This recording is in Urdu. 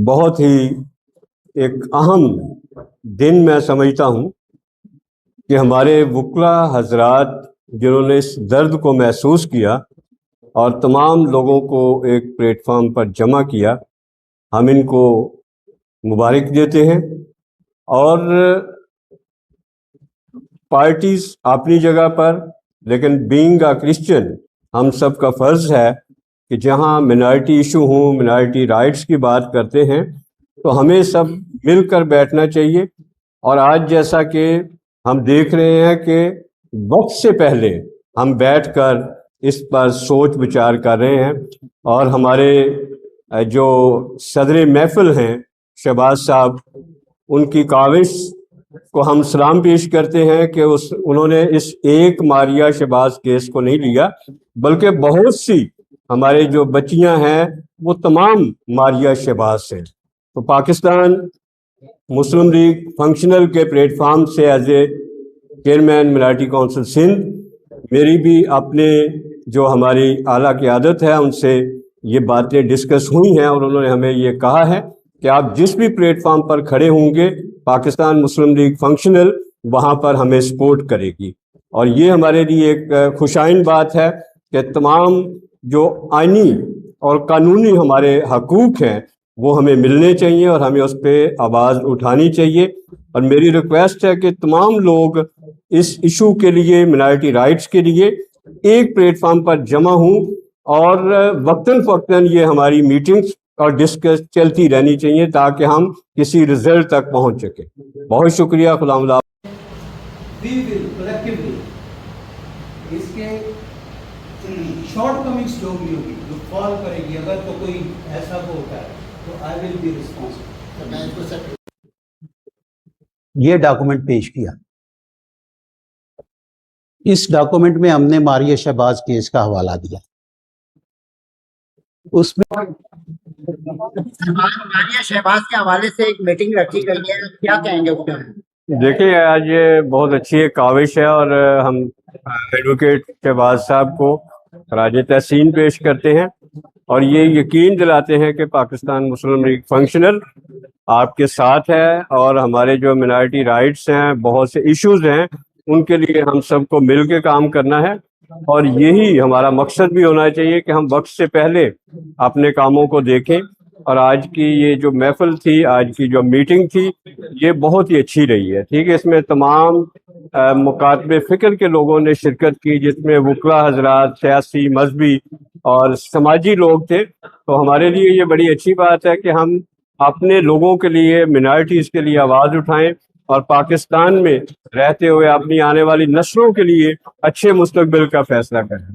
بہت ہی ایک اہم دن میں سمجھتا ہوں کہ ہمارے وکلا حضرات جنہوں نے اس درد کو محسوس کیا اور تمام لوگوں کو ایک پلیٹ فارم پر جمع کیا، ہم ان کو مبارک دیتے ہیں۔ اور پارٹیز اپنی جگہ پر، لیکن بینگ اے کرسچن ہم سب کا فرض ہے کہ جہاں منارٹی ایشو ہوں، منارٹی رائٹس کی بات کرتے ہیں، تو ہمیں سب مل کر بیٹھنا چاہیے۔ اور آج جیسا کہ ہم دیکھ رہے ہیں کہ وقت سے پہلے ہم بیٹھ کر اس پر سوچ بچار کر رہے ہیں، اور ہمارے جو صدر محفل ہیں شہباز صاحب، ان کی کاوش کو ہم سلام پیش کرتے ہیں کہ انہوں نے اس ایک ماریہ شہباز کیس کو نہیں لیا، بلکہ بہت سی ہمارے جو بچیاں ہیں وہ تمام ماریہ شہباز سے۔ تو پاکستان مسلم لیگ فنکشنل کے پلیٹ فارم سے as a chairman minority council Sindh, میری بھی اپنے جو ہماری اعلیٰ قیادت ہے ان سے یہ باتیں ڈسکس ہوئی ہیں، اور انہوں نے ہمیں یہ کہا ہے کہ آپ جس بھی پلیٹ فارم پر کھڑے ہوں گے، پاکستان مسلم لیگ فنکشنل وہاں پر ہمیں سپورٹ کرے گی۔ اور یہ ہمارے لیے ایک خوشائن بات ہے کہ تمام جو آئینی اور قانونی ہمارے حقوق ہیں وہ ہمیں ملنے چاہیے، اور ہمیں اس پہ آواز اٹھانی چاہیے۔ اور میری ریکویسٹ ہے کہ تمام لوگ اس ایشو کے لیے، منارٹی رائٹس کے لیے ایک پلیٹ فارم پر جمع ہوں، اور وقتاً فوقتاً یہ ہماری میٹنگز اور ڈسکس چلتی رہنی چاہیے تاکہ ہم کسی رزلٹ تک پہنچ سکیں۔ بہت شکریہ، خدا حافظ۔ اس کے شارٹ کمنگس جو بھی ہوگی، جو فال کرے گی، اگر تو کوئی ایسا وہ ہوتا ہے تو آئی ول بی ریسپانسبل۔ یہ ڈاکومنٹ پیش کیا، اس ڈاکومنٹ میں ہم نے ماریہ شہباز کیس کا حوالہ دیا، اس میں ماریہ شہباز کے حوالے سے ایک میٹنگ رکھی گئی ہے، کیا کہیں گے اس میں؟ دیکھیں، آج بہت اچھی ایک کاوش ہے، اور ہم ایڈوکیٹ شہباز صاحب کو خراج تحسین پیش کرتے ہیں، اور یہ یقین دلاتے ہیں کہ پاکستان مسلم لیگ فنکشنل آپ کے ساتھ ہے، اور ہمارے جو منارٹی رائٹس ہیں، بہت سے ایشوز ہیں، ان کے لیے ہم سب کو مل کے کام کرنا ہے۔ اور یہی ہمارا مقصد بھی ہونا چاہیے کہ ہم وقت سے پہلے اپنے کاموں کو دیکھیں۔ اور آج کی یہ جو محفل تھی، آج کی جو میٹنگ تھی، یہ بہت ہی اچھی رہی ہے، ٹھیک ہے۔ اس میں تمام مکاتب فکر کے لوگوں نے شرکت کی، جس میں وکلا حضرات، سیاسی، مذہبی اور سماجی لوگ تھے۔ تو ہمارے لیے یہ بڑی اچھی بات ہے کہ ہم اپنے لوگوں کے لیے، منارٹیز کے لیے آواز اٹھائیں، اور پاکستان میں رہتے ہوئے اپنی آنے والی نسلوں کے لیے اچھے مستقبل کا فیصلہ کریں۔